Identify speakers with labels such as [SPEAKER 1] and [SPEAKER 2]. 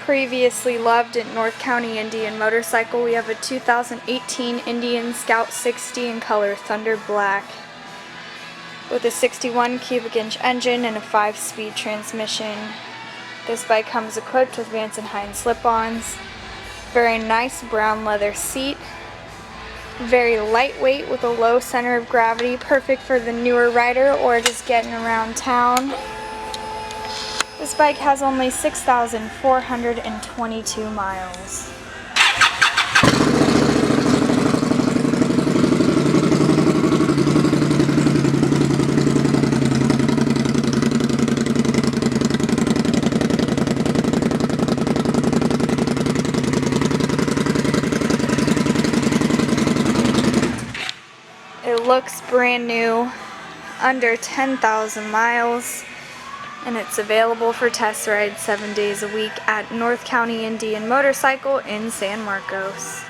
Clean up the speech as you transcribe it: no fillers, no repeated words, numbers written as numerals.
[SPEAKER 1] previously loved at North County Indian Motorcycle, we have a 2018 Indian Scout 60 in color Thunder Black with a 61 cubic inch engine and a 5-speed transmission. This bike comes equipped with Vance and Hines slip-ons, very nice brown leather seat, very lightweight with a low center of gravity, perfect for the newer rider or just getting around town. This bike has only 6,422 miles. It looks brand new, under 10,000 miles. And it's available for test rides 7 days a week at North County Indian Motorcycle in San Marcos.